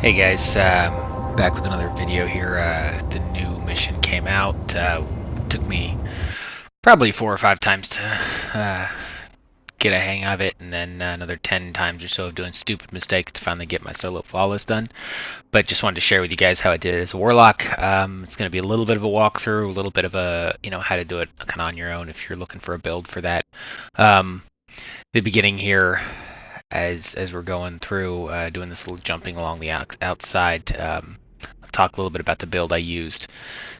Hey guys, back with another video here. The new mission came out. Took me probably 4 or 5 times to get a hang of it, and then another 10 times or so of doing stupid mistakes to finally get my solo flawless done. But just wanted to share with you guys how I did it as a warlock. It's going to be a little bit of a walkthrough, a little bit of a, how to do it kind of on your own if you're looking for a build for that. The beginning here, as we're going through doing this little jumping along the outside, I'll talk a little bit about the build I used.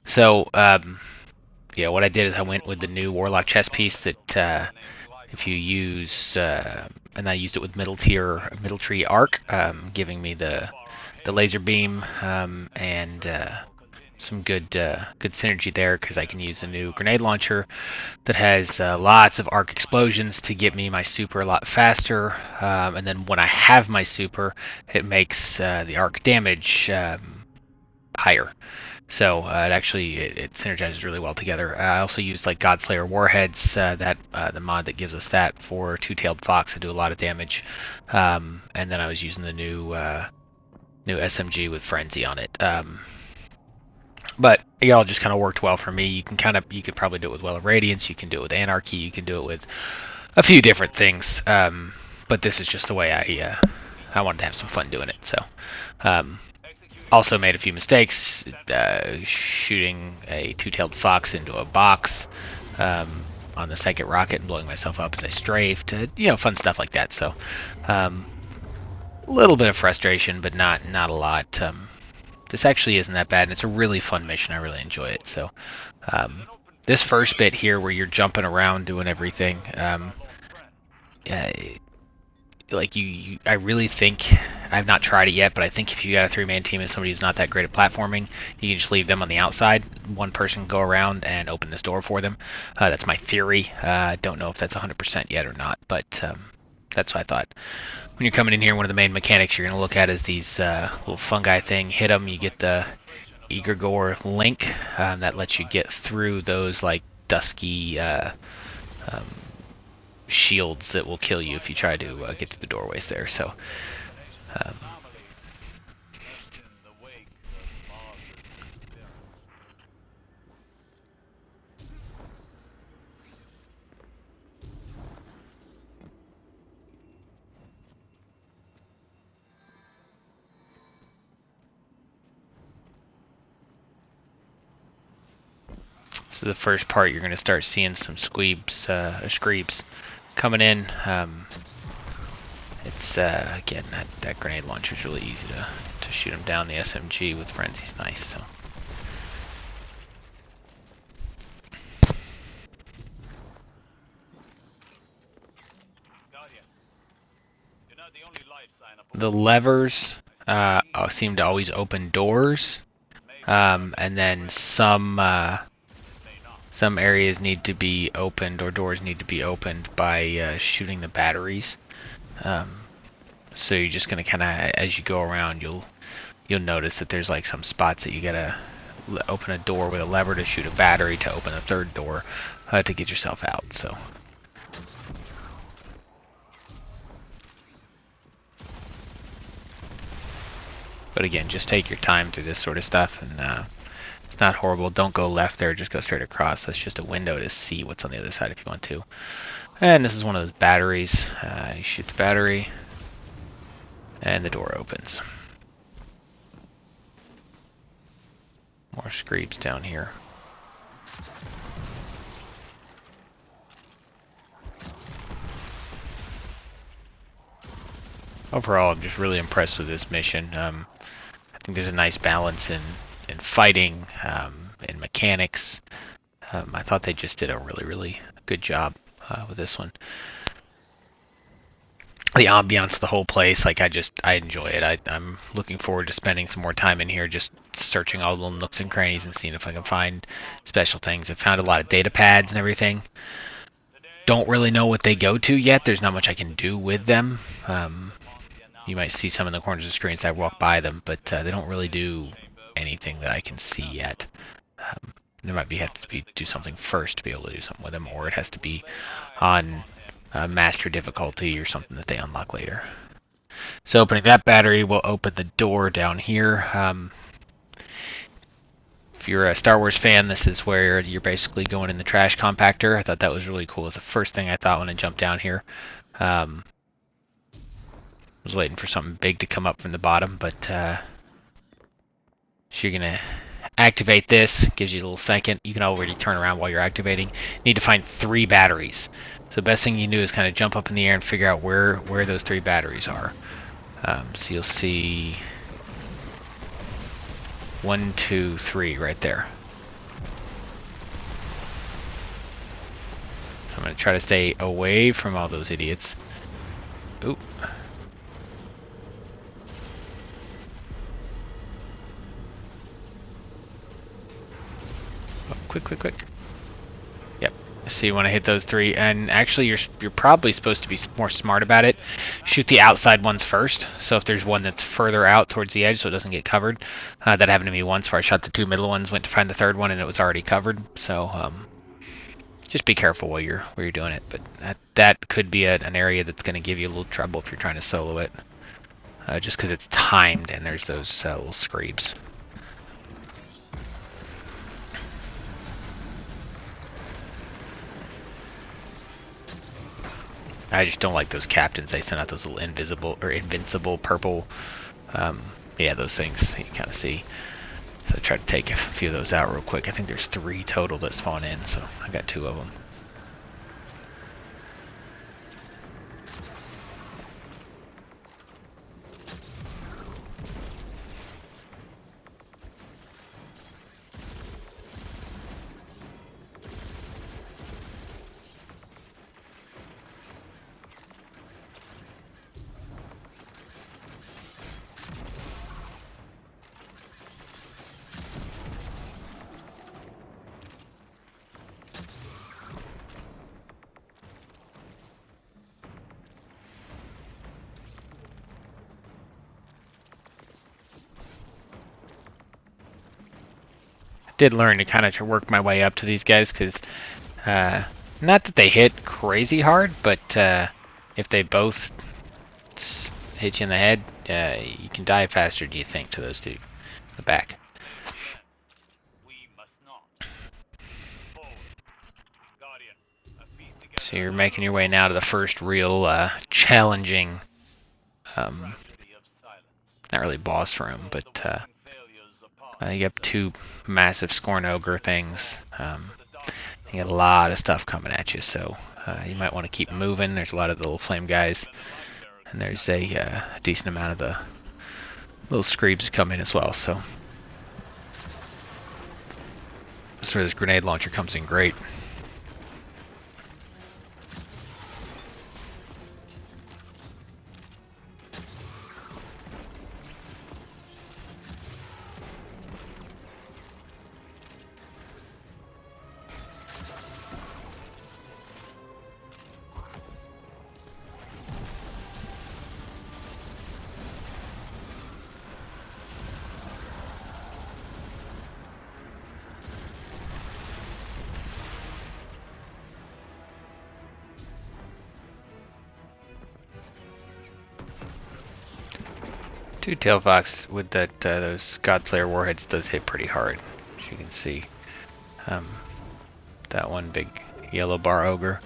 So yeah, what I did is I went with the new warlock chest piece that if you use, and I used it with middle tree arc, giving me the laser beam and some good synergy there, because I can use a new grenade launcher that has lots of arc explosions to get me my super a lot faster, and then when I have my super, it makes the arc damage higher. So it synergizes really well together. I also used like Godslayer warheads, the mod that gives us that for two-tailed fox to do a lot of damage, and then I was using the new SMG with frenzy on it. But it all just kind of worked well for me. You could probably do it with Well of Radiance, you can do it with Anarchy, you can do it with a few different things. But this is just the way I wanted to have some fun doing it. So, also made a few mistakes, shooting a two-tailed fox into a box on the second rocket and blowing myself up as I strafed. Fun stuff like that. So, a little bit of frustration, but not a lot. This actually isn't that bad, and it's a really fun mission. I really enjoy it. So, this first bit here, where you're jumping around doing everything, I really think, I've not tried it yet, but I think if you got a three-man team and somebody who's not that great at platforming, you can just leave them on the outside. One person can go around and open this door for them. That's my theory. Don't know if that's 100% yet or not, but that's what I thought. When you're coming in here, one of the main mechanics you're going to look at is these little fungi thing. Hit them, you get the Egregore link that lets you get through those like dusky shields that will kill you if you try to get to the doorways there. So this is the first part. You're going to start seeing some screebs coming in. It's again, that grenade launcher is really easy to shoot them down. The SMG with frenzy's nice. So. The levers seem to always open doors, and then some areas need to be opened, or doors need to be opened by shooting the batteries. So you're just gonna kind of, as you go around, you'll notice that there's like some spots that you gotta open a door with a lever to shoot a battery to open a third door to get yourself out. So. But again, just take your time through this sort of stuff, and it's not horrible. Don't go left there, just go straight across. That's just a window to see what's on the other side if you want to. And this is one of those batteries. You shoot the battery, and the door opens. More screeps down here. Overall, I'm just really impressed with this mission. I think there's a nice balance in fighting, in mechanics. I thought they just did a really good job with this one. The ambiance of the whole place, like I enjoy it. I'm looking forward to spending some more time in here, just searching all the little nooks and crannies and seeing if I can find special things. I've found a lot of data pads and everything. Don't really know what they go to yet. There's not much I can do with them. You might see some in the corners of the screen as I walk by them, but they don't really do anything that I can see yet. There might have to do something first to be able to do something with them, or it has to be on master difficulty or something that they unlock later. So opening that battery will open the door down here. If you're a Star Wars fan, this is where you're basically going in the trash compactor. I thought that was really cool. It's the first thing I thought when I jumped down here. Was waiting for something big to come up from the bottom, but so you're gonna activate this. Gives you a little second. You can already turn around while you're activating. Need to find 3 batteries. So the best thing you can do is kind of jump up in the air and figure out where those 3 batteries are. So you'll see 1, 2, 3 right there. So I'm going to try to stay away from all those idiots. Oop. Oh, quick. Yep. So you want to hit those 3, and actually you're probably supposed to be more smart about it. Shoot the outside ones first. So if there's one that's further out towards the edge so it doesn't get covered. That happened to me once where I shot the 2 middle ones, went to find the 3rd one and it was already covered. So just be careful while you're doing it. But that could be an area that's going to give you a little trouble if you're trying to solo it. Just because it's timed and there's those little screams. I just don't like those captains. They send out those little invincible purple, yeah, those things you kind of see. So I tried to take a few of those out real quick. I think there's 3 total that spawn in, so I got 2 of them. Did learn to kind of work my way up to these guys because not that they hit crazy hard, but if they both hit you in the head, you can die faster, do you think, to those 2 in the back. So you're making your way now to the first real challenging, not really boss room, but you have 2 massive Scorn Ogre things. You got a lot of stuff coming at you, so you might want to keep moving. There's a lot of the little flame guys, and there's a decent amount of the little screebs come in as well. So that's where this grenade launcher comes in great. Two Tail Fox with that those Godslayer warheads does hit pretty hard, as you can see. That one big yellow bar ogre.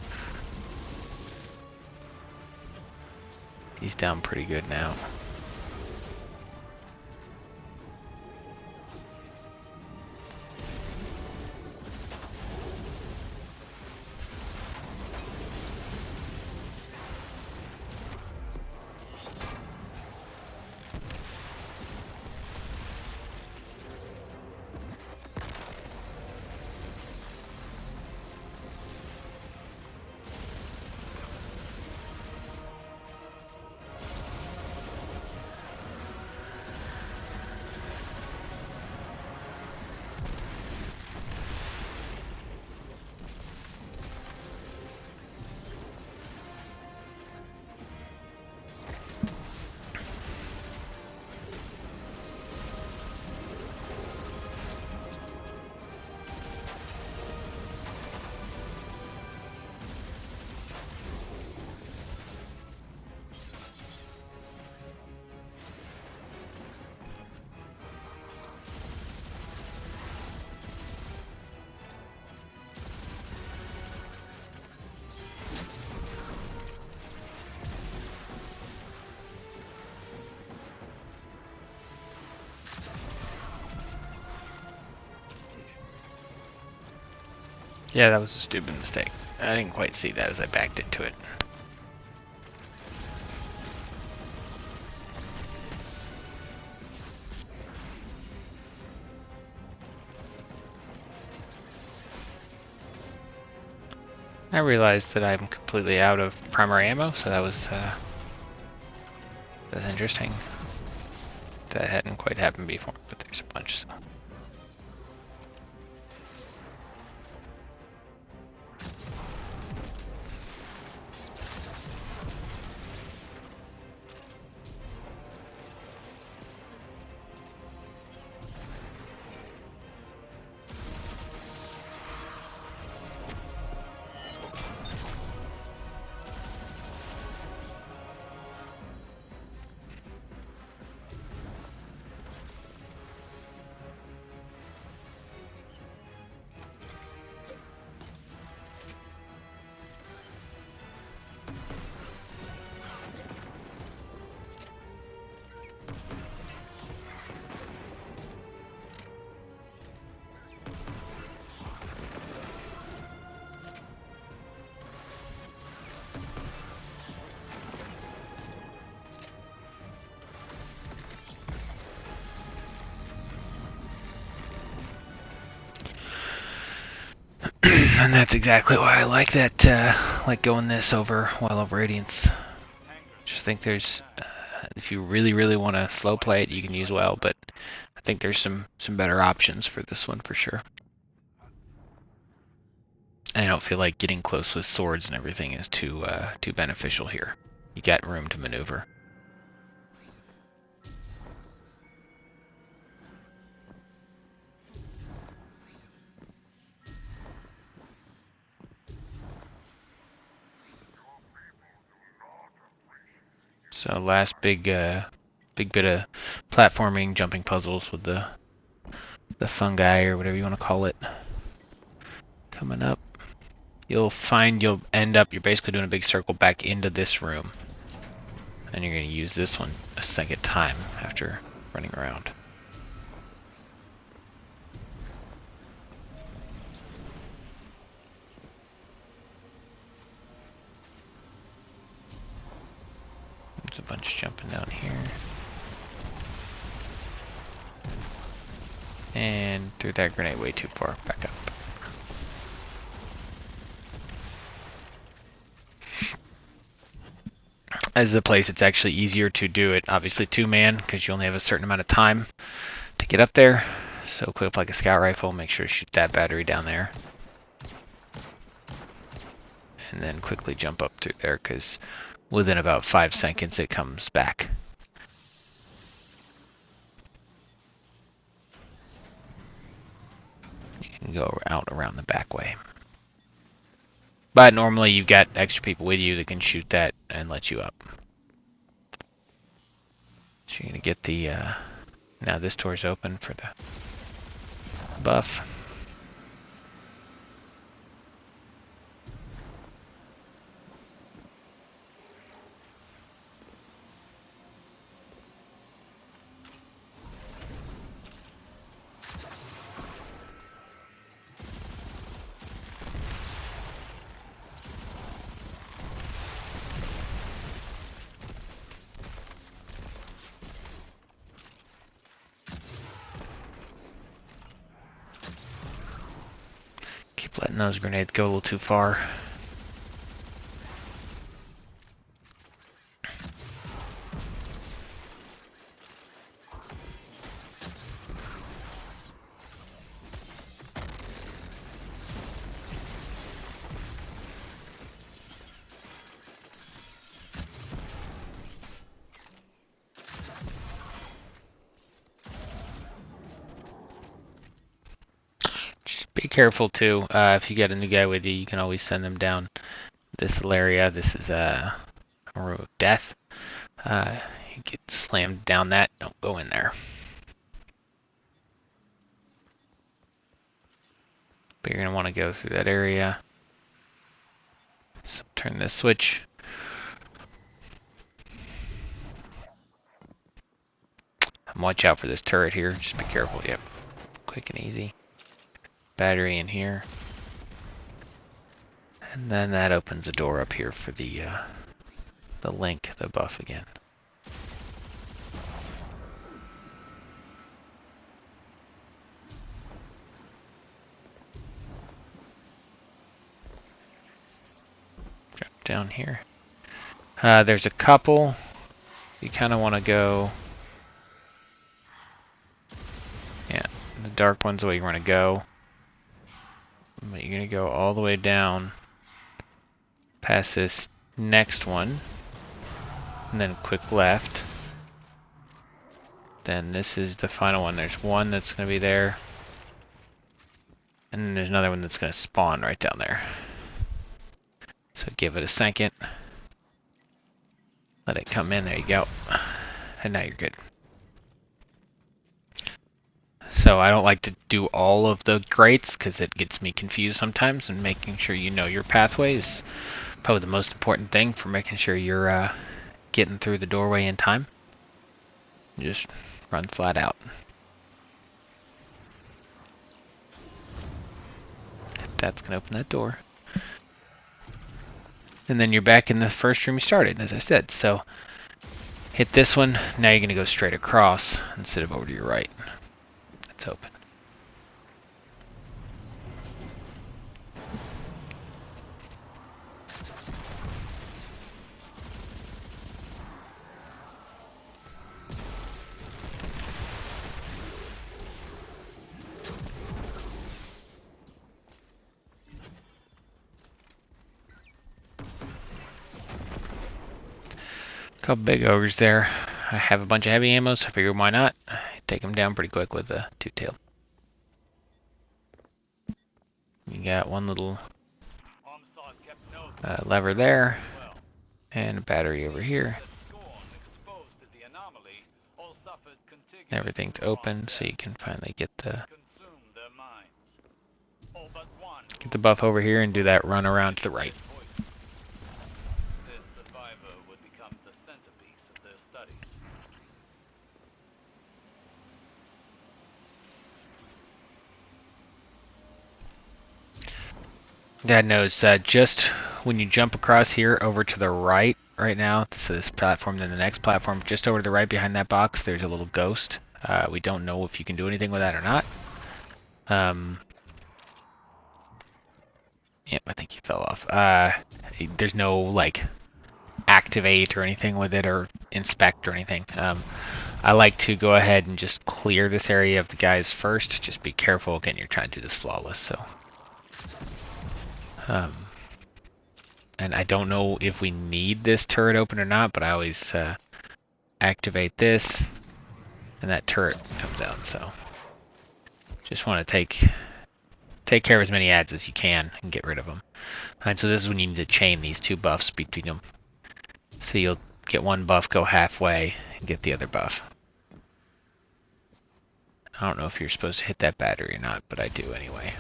He's down pretty good now. Yeah, that was a stupid mistake. I didn't quite see that as I backed into it. I realized that I'm completely out of primary ammo, so that's interesting. That hadn't quite happened before, but there's a bunch. So. And that's exactly why I like that, like going this over while over Radiance. Just think there's, if you really want to slow play it, you can use well, but I think there's some better options for this one for sure. I don't feel like getting close with swords and everything is too beneficial here. You got room to maneuver. So last big bit of platforming, jumping puzzles with the fungi or whatever you want to call it. Coming up, you'll end up, you're basically doing a big circle back into this room. And you're going to use this one a second time after running around. There's a bunch jumping down here. And threw that grenade way too far. Back up. As a place, it's actually easier to do it, obviously, two-man, because you only have a certain amount of time to get up there. So equip like a scout rifle, make sure to shoot that battery down there. And then quickly jump up through there, because within about 5 seconds it comes back. You can go out around the back way. But normally you've got extra people with you that can shoot that and let you up. So you're going to get the... now this door's open for the buff. Keep letting those grenades go a little too far. Be careful too. If you get a new guy with you, you can always send them down this little area. This is a room of death. You get slammed down that. Don't go in there. But you're gonna want to go through that area. So turn this switch. And watch out for this turret here. Just be careful. Yep. Quick and easy. Battery in here. And then that opens a door up here for the link, the buff again. Drop down here. There's a couple. You kind of want to go. Yeah, the dark one's the way you want to go. But you're going to go all the way down past this next one. And then quick left. Then this is the final one. There's one that's going to be there. And then there's another one that's going to spawn right down there. So give it a second. Let it come in. There you go. And now you're good. So I don't like to do all of the grates because it gets me confused sometimes, and making sure you know your pathway is probably the most important thing for making sure you're getting through the doorway in time. Just run flat out. That's going to open that door. And then you're back in the first room you started, as I said. So hit this one. Now you're going to go straight across instead of over to your right. It's open. Couple big ogres there. I have a bunch of heavy ammo, so I figured why not. Take them down pretty quick with a two-tailed. You got one little lever there, and a battery over here. Everything's open, so you can finally get the buff over here and do that run around to the right. God knows, just when you jump across here over to the right now, so this platform, then the next platform, just over to the right behind that box, there's a little ghost. We don't know if you can do anything with that or not. Yep, I think he fell off. There's no, like, activate or anything with it, or inspect or anything. I like to go ahead and just clear this area of the guys first. Just be careful. Again, you're trying to do this flawless, so... and I don't know if we need this turret open or not, but I always activate this, and that turret comes down. So just want to take care of as many adds as you can and get rid of them. And so this is when you need to chain these two buffs between them. So you'll get one buff, go halfway, and get the other buff. I don't know if you're supposed to hit that battery or not, but I do anyway.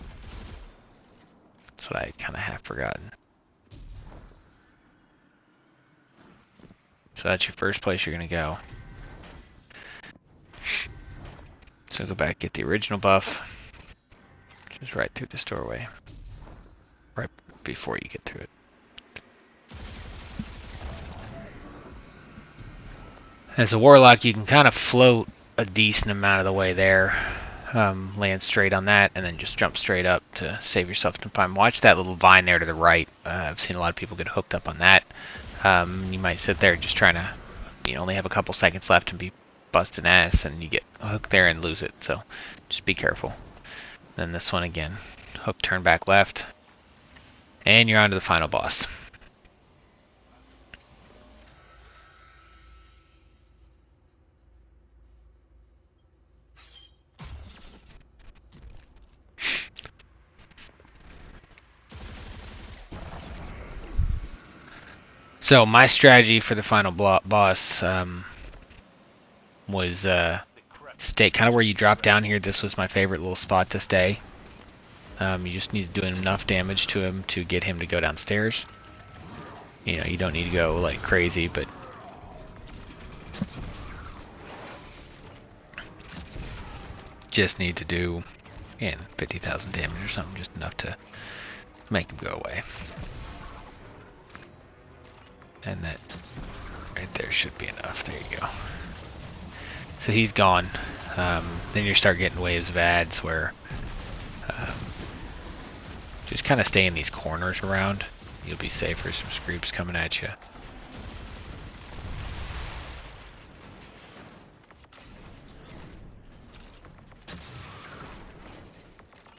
That's what I kind of have forgotten. So that's your first place you're going to go. So go back, get the original buff. Just right through this doorway. Right before you get through it. As a warlock, you can kind of float a decent amount of the way there. Land straight on that, and then just jump straight up to save yourself some time. Watch that little vine there to the right. I've seen a lot of people get hooked up on that. You might sit there just trying to, only have a couple seconds left and be busting ass, and you get hooked there and lose it. So just be careful. Then this one again. Hook, turn back left, and you're on to the final boss. So my strategy for the final boss was stay kind of where you drop down here. This was my favorite little spot to stay. You just need to do enough damage to him to get him to go downstairs. You don't need to go like crazy, but just need to do 50,000 damage or something, just enough to make him go away. And that right there should be enough. There you go. So he's gone. Then you start getting waves of ads where just kind of stay in these corners around. You'll be safe for some screeps coming at you.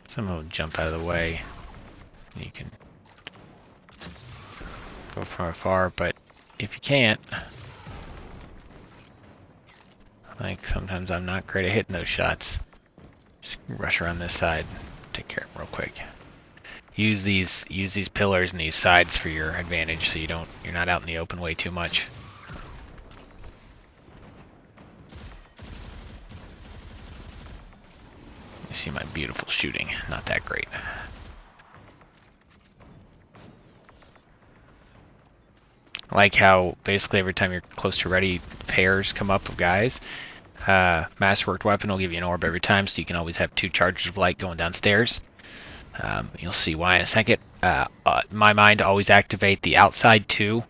Some will jump out of the way. You can go from afar, but if you can't, like sometimes I'm not great at hitting those shots. Just rush around this side, take care of them real quick. Use these pillars and these sides for your advantage, so you're not out in the open way too much. You see my beautiful shooting, not that great. I like how basically every time you're close to ready, pairs come up of guys. Masterworked weapon will give you an orb every time, so you can always have 2 charges of light going downstairs. You'll see why in a second. In my mind, always activate the outside 2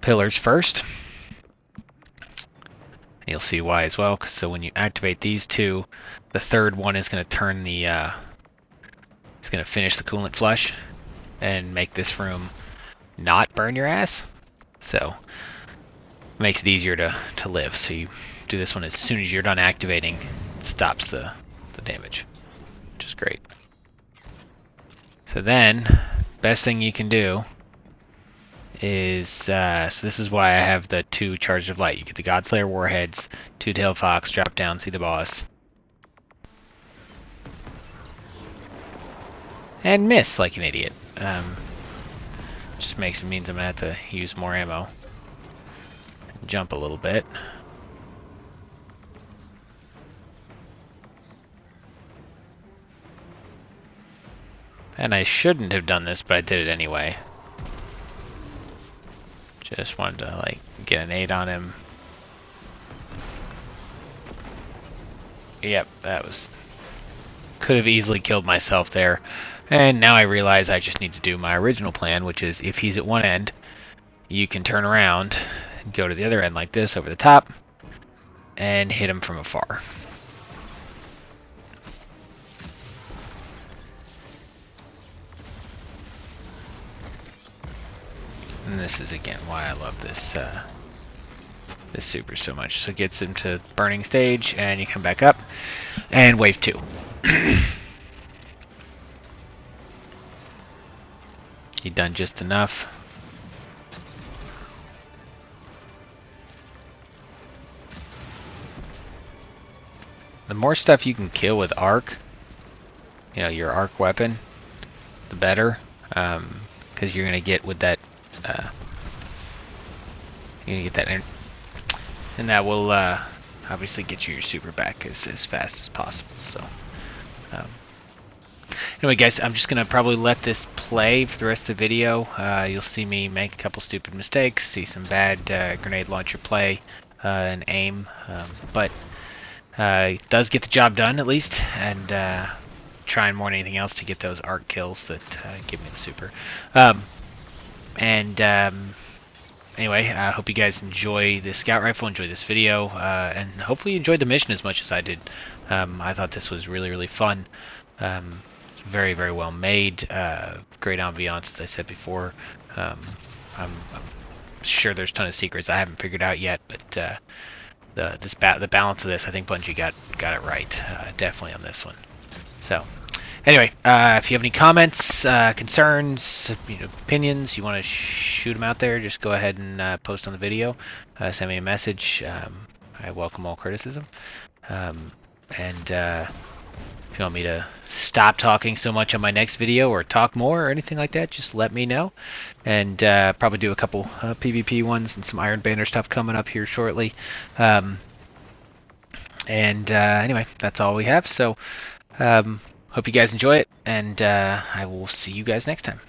pillars first. You'll see why as well, so when you activate these 2, the third one is going to turn the, it's going to finish the coolant flush and make this room not burn your ass. So, it makes it easier to live. So you do this one as soon as you're done activating, it stops the damage, which is great. So then, best thing you can do is, so this is why I have the 2 charges of light. You get the Godslayer warheads, 2-tailed fox, drop down, see the boss. And miss like an idiot. Just means I'm gonna have to use more ammo. Jump a little bit. And I shouldn't have done this, but I did it anyway. Just wanted to like get an 8 on him. Yep, that was... Could have easily killed myself there. And now I realize I just need to do my original plan, which is if he's at one end, you can turn around and go to the other end like this over the top and hit him from afar. And this is again why I love this this super so much. So it gets into burning stage and you come back up and wave 2. You done just enough. The more stuff you can kill with arc, you know, your arc weapon, the better, because you're gonna get with that. You're gonna get that, and that will obviously get you your super back as fast as possible. So. Anyway, guys, I'm just going to probably let this play for the rest of the video. You'll see me make a couple stupid mistakes, see some bad grenade launcher play and aim, but it does get the job done at least, and trying more than anything else to get those arc kills that give me the super. Anyway, I hope you guys enjoy the scout rifle, enjoy this video, and hopefully you enjoyed the mission as much as I did. I thought this was really, really fun. Very, very well made. Great ambiance, as I said before. I'm sure there's a ton of secrets I haven't figured out yet, but the balance of this, I think Bungie got it right. Definitely on this one. So, anyway, if you have any comments, concerns, opinions, you want to shoot them out there, just go ahead and post on the video. Send me a message. I welcome all criticism. If you want me to stop talking so much on my next video or talk more or anything like that, just let me know. And probably do a couple PvP ones and some Iron Banner stuff coming up here shortly. Anyway, that's all we have. So hope you guys enjoy it, and I will see you guys next time.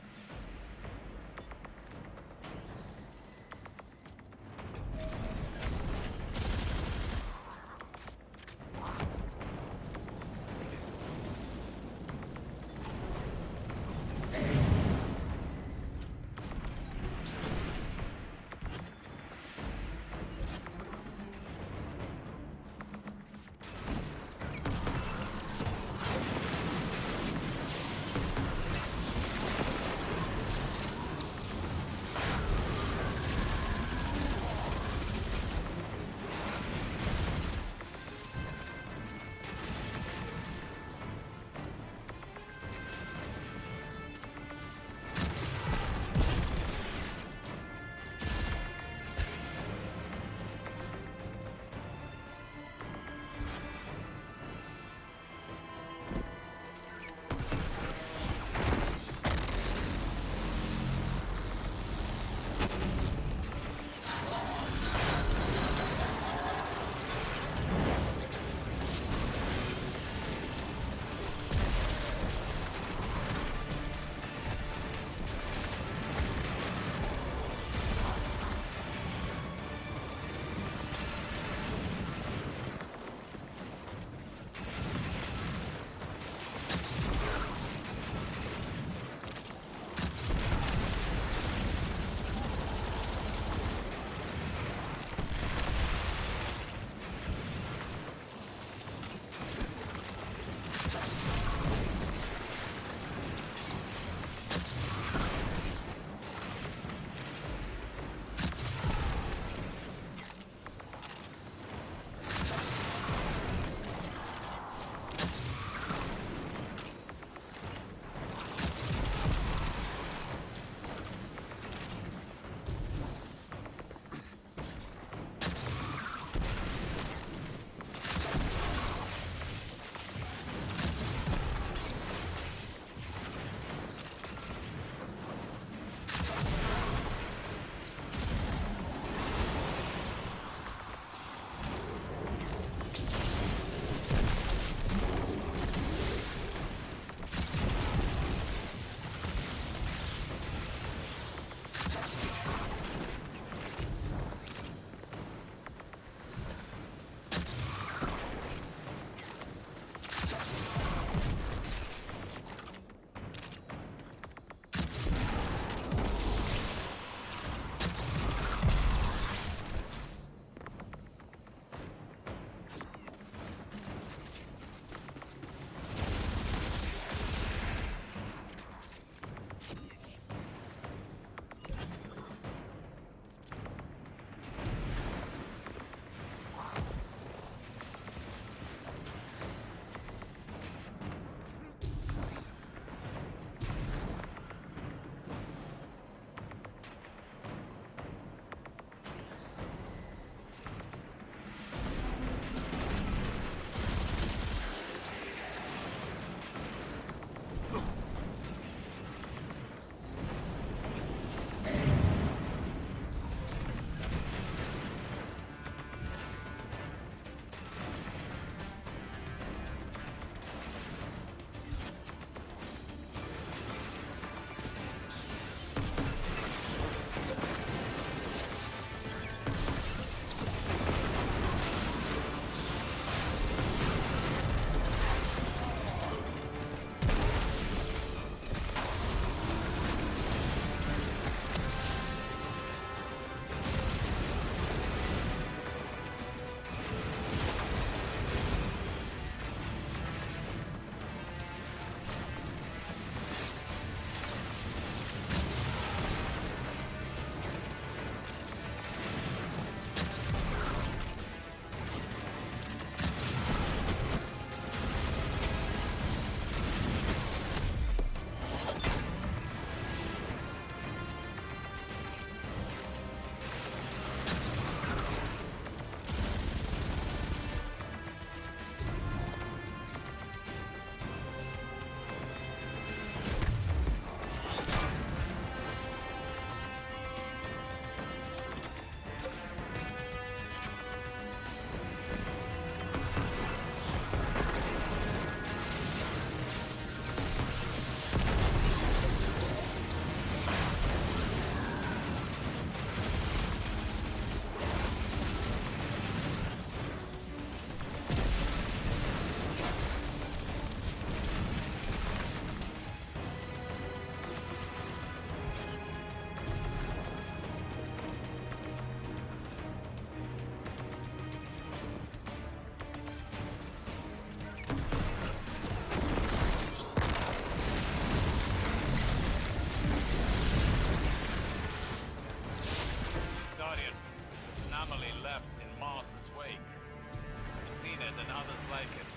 left in Mars's wake. I've seen it and others like it.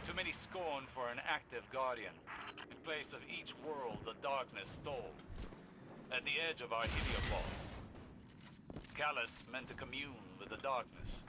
Too many scorn for an active guardian. In place of each world the darkness stole. At the edge of our heliopause. Callus meant to commune with the darkness.